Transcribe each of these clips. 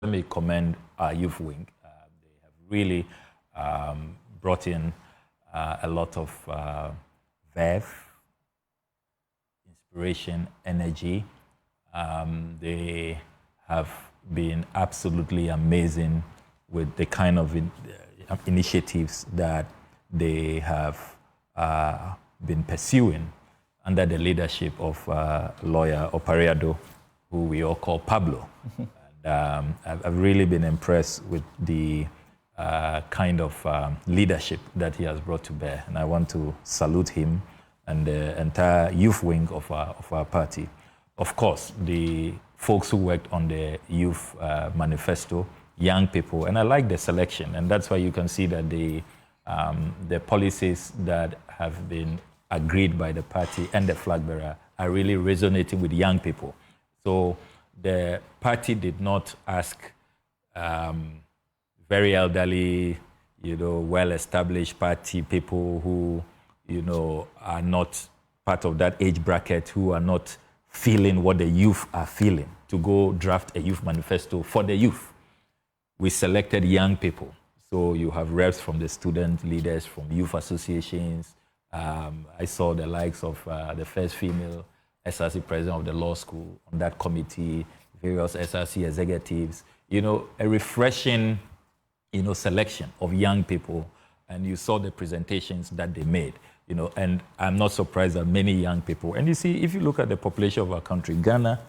Let me commend our youth wing. They have really brought in a lot of verve, inspiration, energy. They have been absolutely amazing with the kind of initiatives that they have been pursuing under the leadership of lawyer Opareado, who we all call Pablo. And I've really been impressed with the kind of leadership that he has brought to bear. And I want to salute him and the entire youth wing of our party. Of course, the folks who worked on the youth manifesto, young people, and I like the selection. And that's why you can see that the policies that have been agreed by the party and the flag bearer are really resonating with young people. So the party did not ask very elderly, well-established party people who, are not part of that age bracket, who are not feeling what the youth are feeling, to go draft a youth manifesto for the youth. We selected young people. So you have reps from the student leaders, from youth associations. I saw the likes of the first female SRC president of the law school on that committee, various SRC executives, a refreshing, selection of young people. And you saw the presentations that they made, and I'm not surprised that many young people, and you see, if you look at the population of our country, Ghana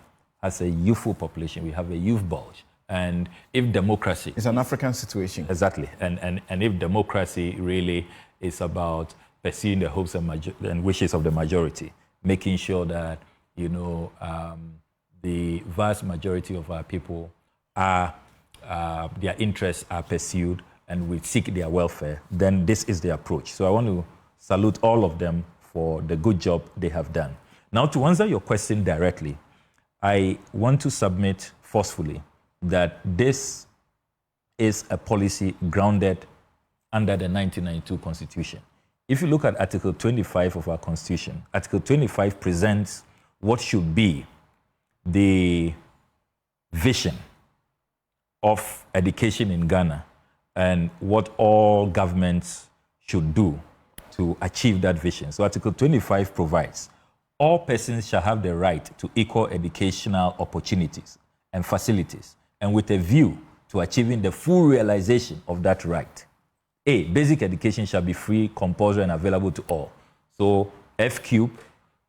has a youthful population. We have a youth bulge. And if democracy... It's an African situation. Exactly. And if democracy really is about pursuing the hopes and wishes of the majority, making sure that, the vast majority of our people are, their interests are pursued and we seek their welfare, then this is the approach. So I want to salute all of them for the good job they have done. Now, to answer your question directly, I want to submit forcefully that this is a policy grounded under the 1992 Constitution. If you look at Article 25 of our Constitution, Article 25 presents what should be the vision of education in Ghana and what all governments should do to achieve that vision. So Article 25 provides all persons shall have the right to equal educational opportunities and facilities, and with a view to achieving the full realization of that right. A, basic education shall be free, compulsory, and available to all. So F-Cube,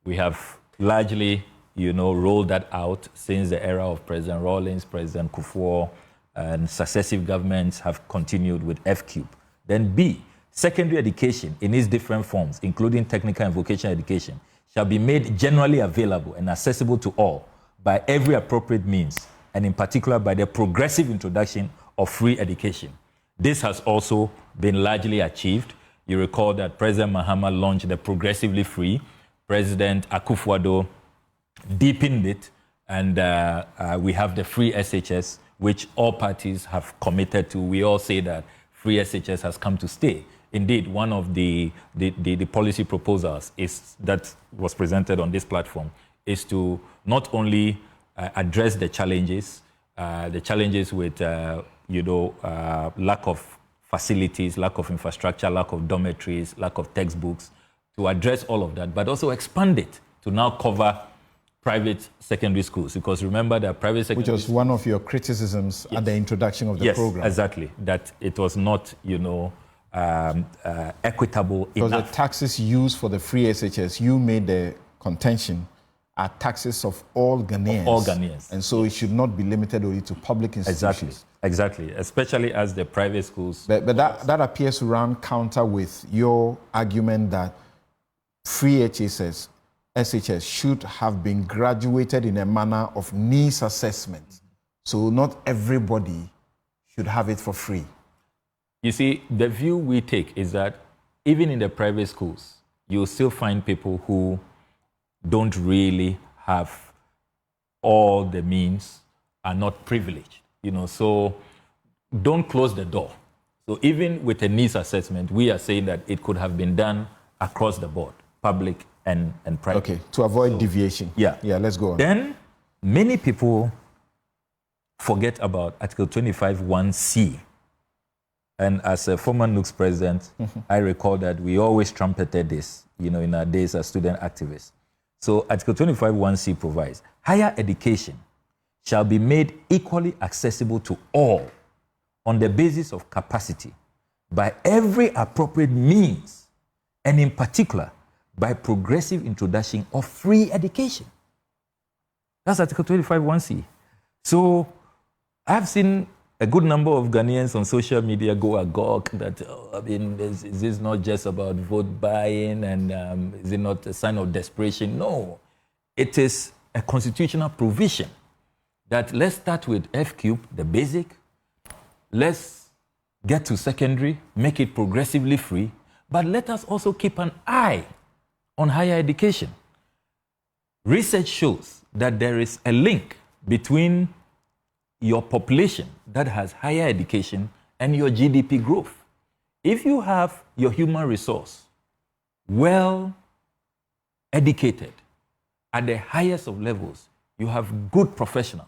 we have largely, rolled that out since the era of President Rawlings, President Kufuor, and successive governments have continued with F-Cube. Then B, secondary education in its different forms, including technical and vocational education, shall be made generally available and accessible to all by every appropriate means, and in particular by the progressive introduction of free education. This has also been largely achieved. You recall that President Mahama launched the progressively free. President Akufo-Addo deepened it, and we have the free SHS, which all parties have committed to. We all say that free SHS has come to stay. Indeed, one of the policy proposals that was presented on this platform is to not only address the challenges with lack of facilities, lack of infrastructure, lack of dormitories, lack of textbooks, to address all of that, but also expand it to now cover private secondary schools. Because remember that private secondary schools... Which was one of your criticisms at the introduction of the program. Yes, exactly. That it was not, equitable enough. Because the taxes used for the free SHS, you made the contention, are taxes of all Ghanaians. Of all Ghanaians. And so it should not be limited only to public institutions. Exactly. Especially as the private schools... But that appears to run counter with your argument that free SHS should have been graduated in a manner of needs assessment. So not everybody should have it for free. You see, the view we take is that even in the private schools, you'll still find people who don't really have all the means, are not privileged. So don't close the door. So even with a needs assessment, we are saying that it could have been done across the board, public and private. Okay, to avoid deviation. Yeah, let's go on. Then many people forget about Article 25(1)(c). And as a former NUCS president, I recall that we always trumpeted this, in our days as student activists. So Article 25(1)(c) provides, higher education shall be made equally accessible to all on the basis of capacity by every appropriate means, and in particular, by progressive introduction of free education. That's Article 25(1)(c). So I've seen a good number of Ghanaians on social media go agog that, is this not just about vote buying and is it not a sign of desperation? No, it is a constitutional provision that let's start with F-cube, the basic, let's get to secondary, make it progressively free, but let us also keep an eye on higher education. Research shows that there is a link between your population that has higher education and your GDP growth. If you have your human resource well educated at the highest of levels, you have good professionals,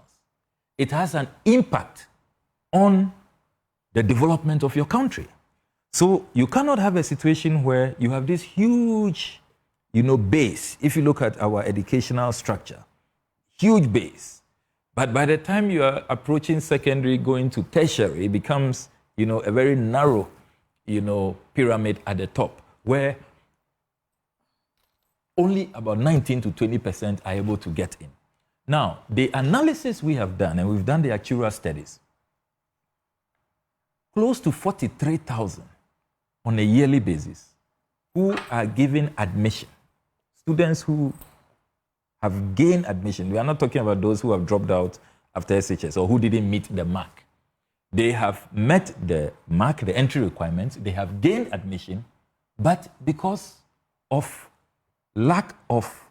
it has an impact on the development of your country. So you cannot have a situation where you have this huge, base. If you look at our educational structure, huge base. But by the time you are approaching secondary, going to tertiary, it becomes, a very narrow, pyramid at the top, where only about 19 to 20% are able to get in. Now, the analysis we have done, and we've done the actuarial studies, close to 43,000 on a yearly basis who are given admission. Students who have gained admission. We are not talking about those who have dropped out after SHS or who didn't meet the mark. They have met the mark, the entry requirements, they have gained admission, but because of lack of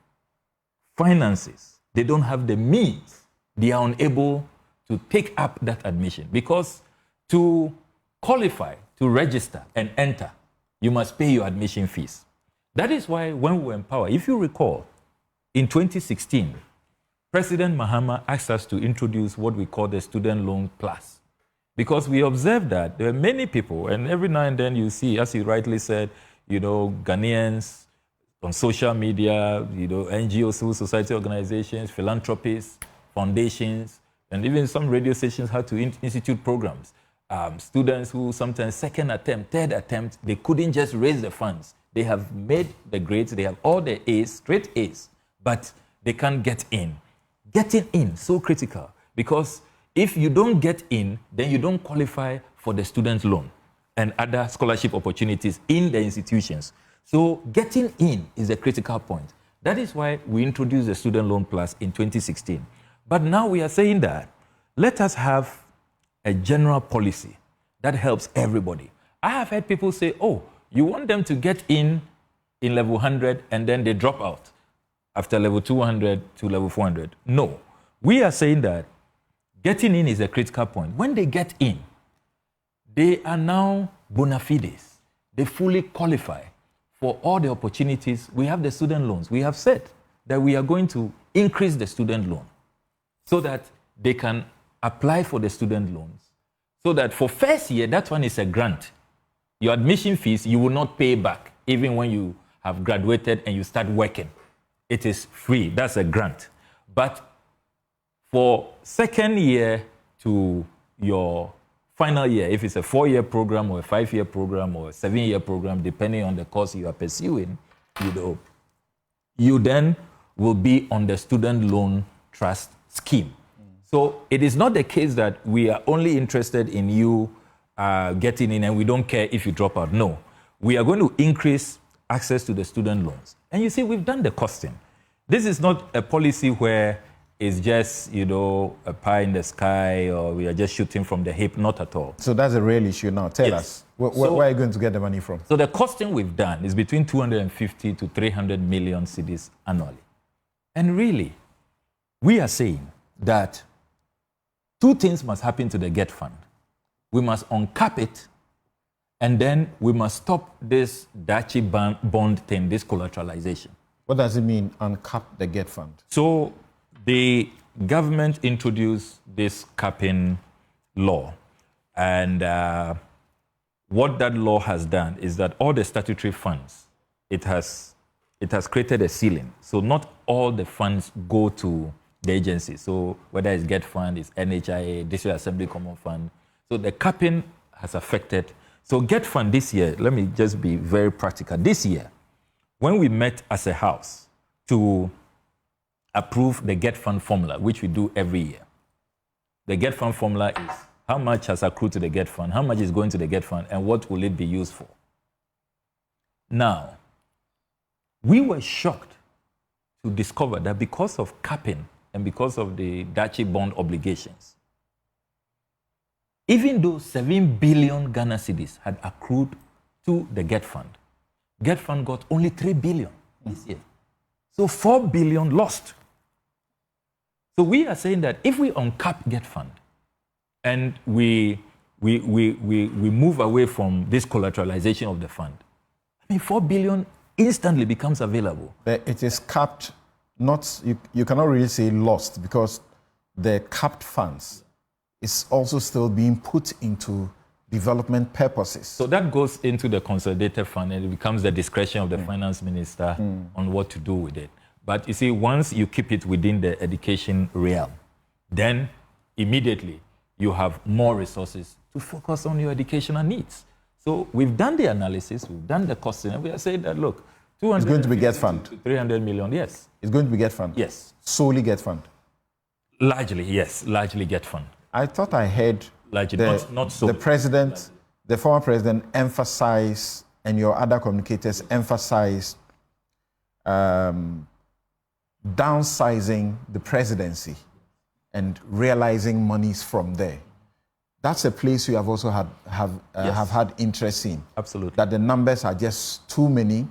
finances, they don't have the means, they are unable to take up that admission. Because to qualify, to register and enter, you must pay your admission fees. That is why when we empower, if you recall, in 2016, President Mahama asked us to introduce what we call the Student Loan Plus. Because we observed that there are many people, and every now and then you see, as you rightly said, Ghanaians on social media, NGOs, civil society organizations, philanthropists, foundations, and even some radio stations had to institute programs. Students who sometimes second attempt, third attempt, they couldn't just raise the funds. They have made the grades, they have all the A's, straight A's, but they can't get in. Getting in, so critical, because if you don't get in, then you don't qualify for the student loan and other scholarship opportunities in the institutions. So getting in is a critical point. That is why we introduced the Student Loan Plus in 2016. But now we are saying that let us have a general policy that helps everybody. I have heard people say, you want them to get in level 100 and then they drop out after level 200 to level 400. No. We are saying that getting in is a critical point. When they get in, they are now bona fides. They fully qualify for all the opportunities. We have the student loans. We have said that we are going to increase the student loan so that they can apply for the student loans. So that for first year, that one is a grant. Your admission fees, you will not pay back, even when you have graduated and you start working. It is free. That's a grant. But for second year to your final year, if it's a 4-year program or a 5-year program or a 7-year program, depending on the course you are pursuing, you then will be on the student loan trust scheme. So it is not the case that we are only interested in you getting in and we don't care if you drop out. No, we are going to increase access to the student loans. And you see, we've done the costing. This is not a policy where it's just, a pie in the sky or we are just shooting from the hip, not at all. So that's a real issue now. Tell us, where are you going to get the money from? So the costing we've done is between 250 to 300 million cedis annually. And really, we are saying that two things must happen to the GETFund. We must uncap it, and then we must stop this Dachi bond thing, this collateralization. What does it mean, uncap the GETFund? So the government introduced this capping law, and what that law has done is that all the statutory funds, it has created a ceiling. So not all the funds go to the agency. So whether it's GETFund, it's NHIA, District Assembly Common Fund. So the capping has affected. So GETFund this year, let me just be very practical. This year, when we met as a house to approve the GETFund formula, which we do every year, the GETFund formula is how much has accrued to the GETFund, how much is going to the GETFund, and what will it be used for? Now, we were shocked to discover that because of capping and because of the Dachi bond obligations, even though 7 billion Ghana cedis had accrued to the GETFund got only 3 billion this year. So 4 billion lost. So we are saying that if we uncap GETFund and we move away from this collateralization of the fund, I mean, 4 billion instantly becomes available. But it is capped, not, you cannot really say lost, because the capped funds is also still being put into development purposes. So that goes into the consolidated fund, and it becomes the discretion of the finance minister on what to do with it. But you see, once you keep it within the education realm, then immediately you have more resources to focus on your educational needs. So we've done the analysis, we've done the costing, and we are saying that, look, 200 it's going to be GETFund. 300 million, yes. It's going to be GETFund? Yes. Solely GETFund? Largely, yes, largely GETFund. I thought I heard not so. The president, the former president, emphasized, and your other communicators emphasized downsizing the presidency and realizing monies from there. That's a place you have also have had interest in. Absolutely. That the numbers are just too many,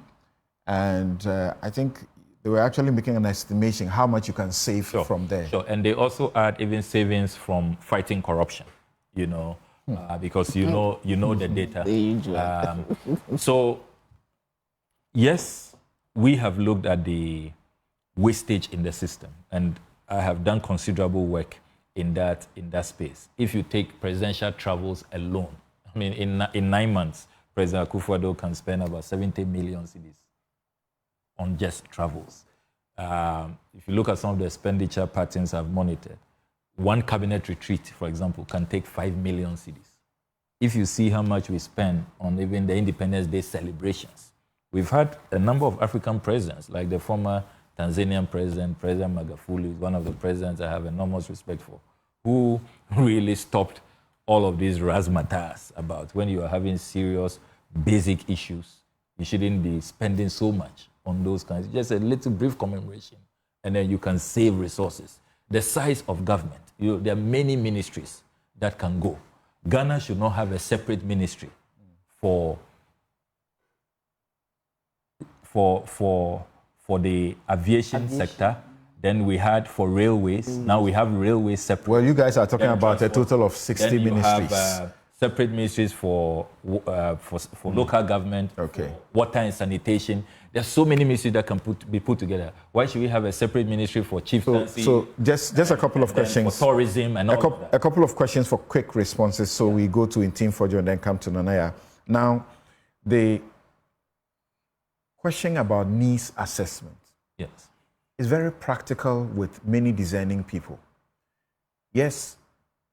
and I think they were actually making an estimation how much you can save from there. Sure, and they also add even savings from fighting corruption, you know, because you know the data. So, yes, we have looked at the wastage in the system, and I have done considerable work in that space. If you take presidential travels alone, I mean, in 9 months, President Akufo-Addo can spend about 70 million cedis on just travels. If you look at some of the expenditure patterns I've monitored, one cabinet retreat, for example, can take 5 million cedis. If you see how much we spend on even the Independence Day celebrations, we've had a number of African presidents, like the former Tanzanian president, President Magufuli, one of the presidents I have enormous respect for, who really stopped all of these razzmatazz about when you are having serious, basic issues, you shouldn't be spending so much on those kinds. Just a little brief commemoration, and then you can save resources. The size of government, there are many ministries that can go. Ghana should not have a separate ministry for the aviation sector. Then we had for railways. Now we have railways separate. Well, you guys are talking about a total of 60 then you ministries. Have, separate ministries for local government, for water and sanitation. There's so many ministries that can be put together. Why should we have a separate ministry for chieftaincy? So just a couple of questions. For tourism and all of that. A couple of questions for quick responses. So we go to Intim Fojo and then come to Nanaya. Now, the question about needs assessment. Yes. Is very practical with many discerning people. Yes,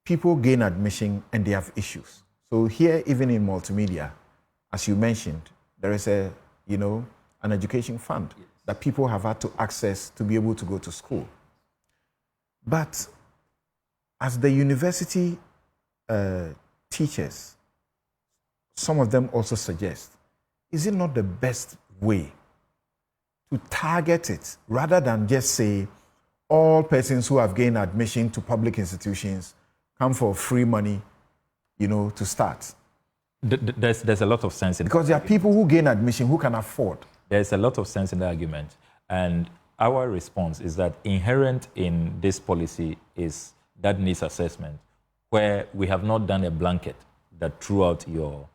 people gain admission and they have issues. So here, even in multimedia, as you mentioned, there is an education fund that people have had to access to be able to go to school. But as the university teachers, some of them also suggest, is it not the best way to target it rather than just say all persons who have gained admission to public institutions come for free money, to start? There's a lot of sense in it. Because there are people who gain admission who can afford. There's a lot of sense in the argument. And our response is that inherent in this policy is that needs assessment, where we have not done a blanket that throughout your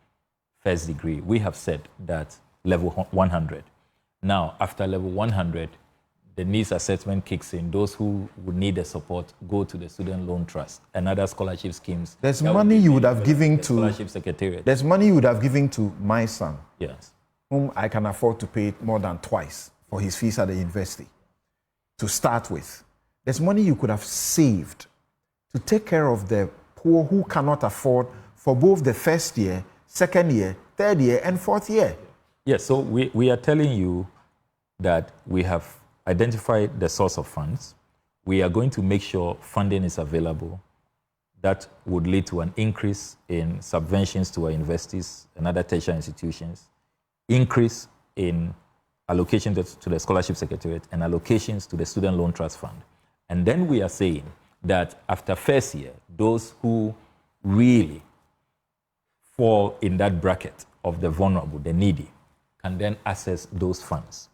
first degree. We have said that level 100. Now, after level 100, the needs assessment kicks in, those who would need the support go to the Student Loan Trust and other scholarship schemes. There's money you would have given to Scholarship Secretariat. There's money you would have given to my son, Yes. whom I can afford to pay more than twice for his fees at the university, to start with. There's money you could have saved to take care of the poor who cannot afford for both the first year, second year, third year, and fourth year. Yes, so we are telling you that we have identified the source of funds. We are going to make sure funding is available. That would lead to an increase in subventions to our universities and other tertiary institutions, increase in allocation to the Scholarship Secretariat, and allocations to the Student Loan Trust Fund. And then we are saying that after first year, those who really fall in that bracket of the vulnerable, the needy, can then access those funds,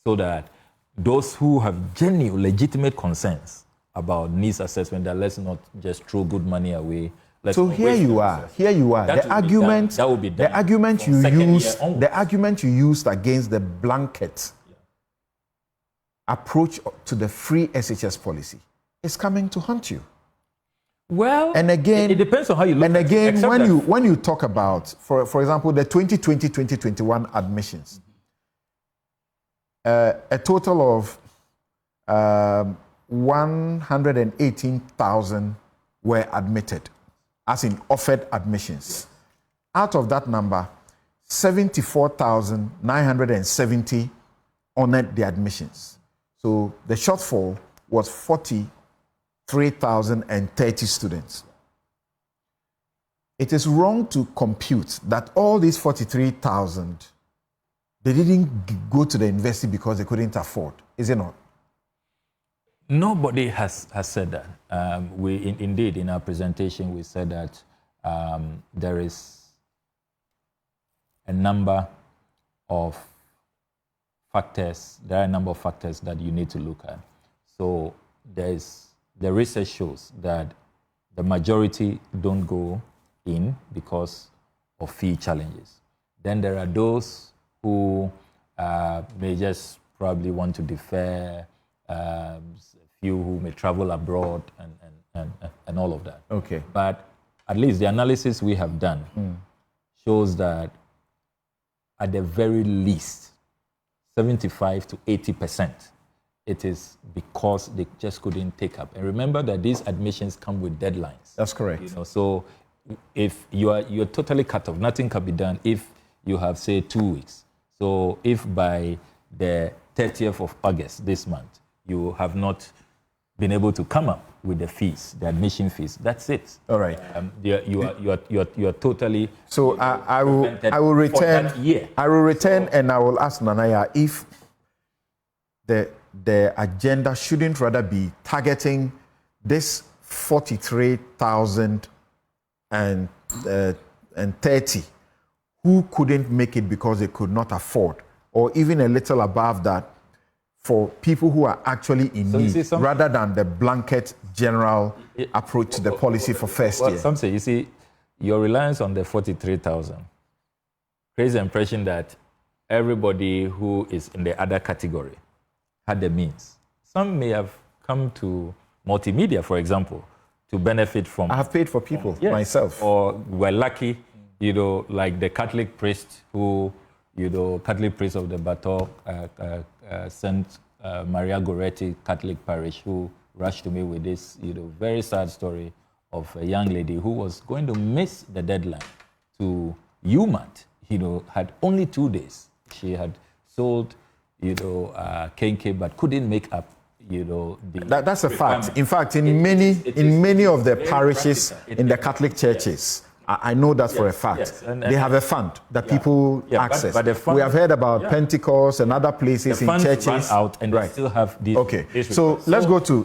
so that those who have genuine, legitimate concerns about needs assessment, that let's not just throw good money away. So here you are. The argument you used against the blanket approach to the free SHS policy is coming to haunt you. Well, and again, it depends on how you look at it. And again, when you talk about, for example, the 2020-2021 admissions, a total of 118,000 were admitted, as in offered admissions. Out of that number, 74,970 honored the admissions. So the shortfall was 43,030 students. It is wrong to compute that all these 43,000, they didn't go to the university because they couldn't afford, is it not? Nobody has said that. Indeed, in our presentation, we said that there is a number of factors. There are a number of factors that you need to look at. So the research shows that the majority don't go in because of fee challenges. Then there are those who may just probably want to defer, few who may travel abroad and all of that. Okay. But at least the analysis we have done shows that at the very least, 75 to 80%, it is because they just couldn't take up. And remember that these admissions come with deadlines. That's correct. You know, so if you're totally cut off, nothing can be done if you have, say, 2 weeks. So if by the 30th of August this month, you have not been able to come up with the fees, the admission fees, that's it. All right. You are totally. So I will return. I will return, and I will ask Nanaya if the agenda shouldn't rather be targeting this 43,030 who couldn't make it because they could not afford, or even a little above that, for people who are actually in need, rather than the blanket general approach to the policy for first year. Some say, you see, your reliance on the 43,000 creates the impression that everybody who is in the other category had the means. Some may have come to multimedia, for example, to benefit from. I have paid for people myself. Or were lucky, like the Catholic priest who, Catholic priest of the Bato, St. Maria Goretti Catholic Parish, who rushed to me with this, very sad story of a young lady who was going to miss the deadline to UMAT, had only 2 days. She had sold, KK, but couldn't make up, that's a fact. In fact, in many of the parishes in the Catholic churches, I know that for a fact. Yes. And they have a fund that people access. But the fund, we have heard about Pentecost and other places in churches. Run out and they still have these issues. So let's go to